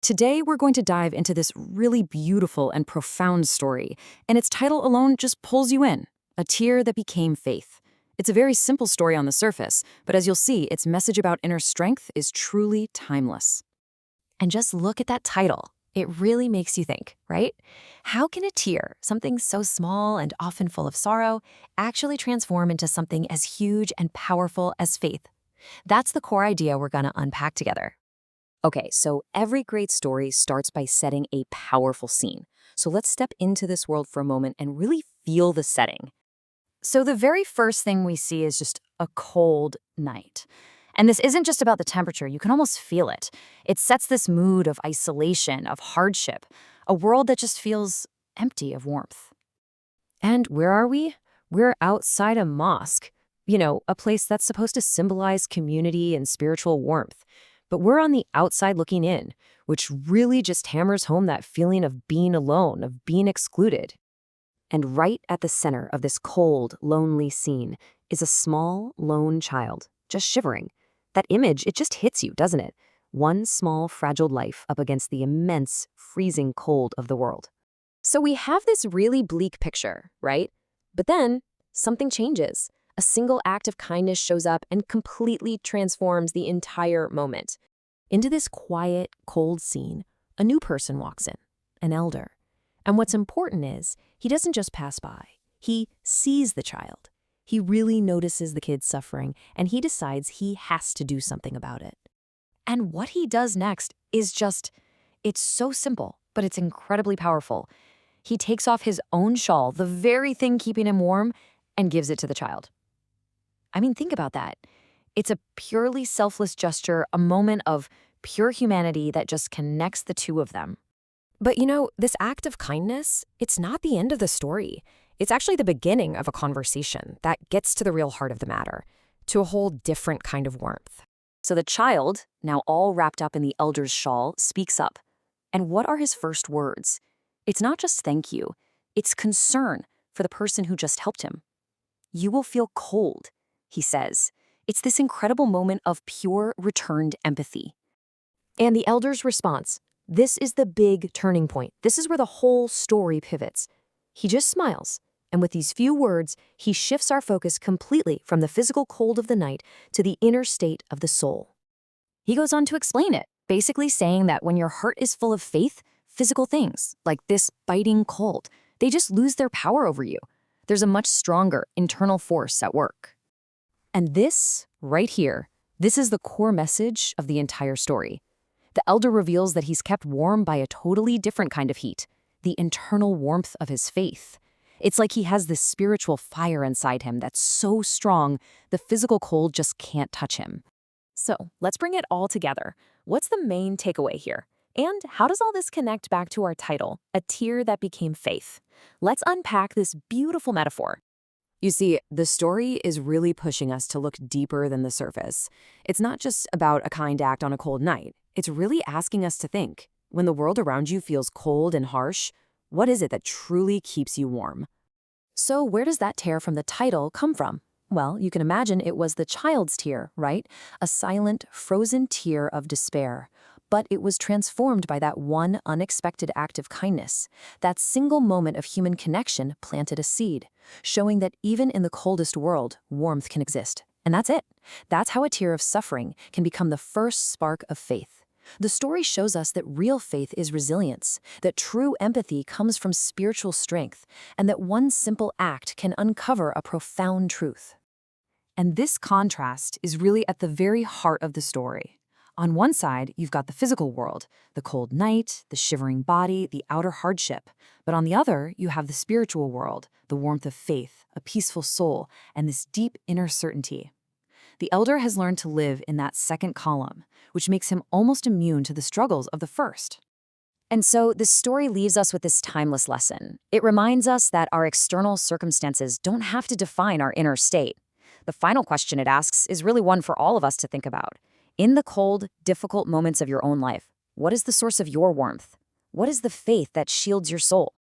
Today, we're going to dive into this really beautiful and profound story, and its title alone just pulls you in, A Tear That Became Faith. It's a very simple story on the surface, but as you'll see, its message about inner strength is truly timeless. And just look at that title. It really makes you think, right? How can a tear, something so small and often full of sorrow, actually transform into something as huge and powerful as faith? That's the core idea we're going to unpack together. Okay, so every great story starts by setting a powerful scene. So let's step into this world for a moment and really feel the setting. So the very first thing we see is just a cold night. And this isn't just about the temperature, you can almost feel it. It sets this mood of isolation, of hardship, a world that just feels empty of warmth. And where are we? We're outside a mosque. A place that's supposed to symbolize community and spiritual warmth. But we're on the outside looking in, which really just hammers home that feeling of being alone, of being excluded. And right at the center of this cold, lonely scene is a small, lone child, just shivering. That image, it just hits you, doesn't it? One small, fragile life up against the immense, freezing cold of the world. So we have this really bleak picture, right? But then something changes. A single act of kindness shows up and completely transforms the entire moment. Into this quiet, cold scene, a new person walks in, an elder. And what's important is, he doesn't just pass by. He sees the child. He really notices the kid's suffering, and he decides he has to do something about it. And what he does next is it's so simple, but it's incredibly powerful. He takes off his own shawl, the very thing keeping him warm, and gives it to the child. I mean, think about that. It's a purely selfless gesture, a moment of pure humanity that just connects the two of them. But this act of kindness, it's not the end of the story. It's actually the beginning of a conversation that gets to the real heart of the matter, to a whole different kind of warmth. So the child, now all wrapped up in the elder's shawl, speaks up. And what are his first words? It's not just thank you, it's concern for the person who just helped him. You will feel cold, he says. It's this incredible moment of pure returned empathy. And the elder's response, this is the big turning point. This is where the whole story pivots. He just smiles, and with these few words, he shifts our focus completely from the physical cold of the night to the inner state of the soul. He goes on to explain it, basically saying that when your heart is full of faith, physical things, like this biting cold, they just lose their power over you. There's a much stronger internal force at work. And this, right here, this is the core message of the entire story. The elder reveals that he's kept warm by a totally different kind of heat, the internal warmth of his faith. It's like he has this spiritual fire inside him that's so strong, the physical cold just can't touch him. So, let's bring it all together. What's the main takeaway here? And how does all this connect back to our title, A Tear That Became Faith? Let's unpack this beautiful metaphor. You see, the story is really pushing us to look deeper than the surface. It's not just about a kind act on a cold night. It's really asking us to think, when the world around you feels cold and harsh, what is it that truly keeps you warm? So where does that tear from the title come from? Well, you can imagine it was the child's tear, right? A silent, frozen tear of despair. But it was transformed by that one unexpected act of kindness. That single moment of human connection planted a seed, showing that even in the coldest world, warmth can exist. And that's it. That's how a tear of suffering can become the first spark of faith. The story shows us that real faith is resilience, that true empathy comes from spiritual strength, and that one simple act can uncover a profound truth. And this contrast is really at the very heart of the story. On one side, you've got the physical world, the cold night, the shivering body, the outer hardship. But on the other, you have the spiritual world, the warmth of faith, a peaceful soul, and this deep inner certainty. The elder has learned to live in that second column, which makes him almost immune to the struggles of the first. And so this story leaves us with this timeless lesson. It reminds us that our external circumstances don't have to define our inner state. The final question it asks is really one for all of us to think about. In the cold, difficult moments of your own life, what is the source of your warmth? What is the faith that shields your soul?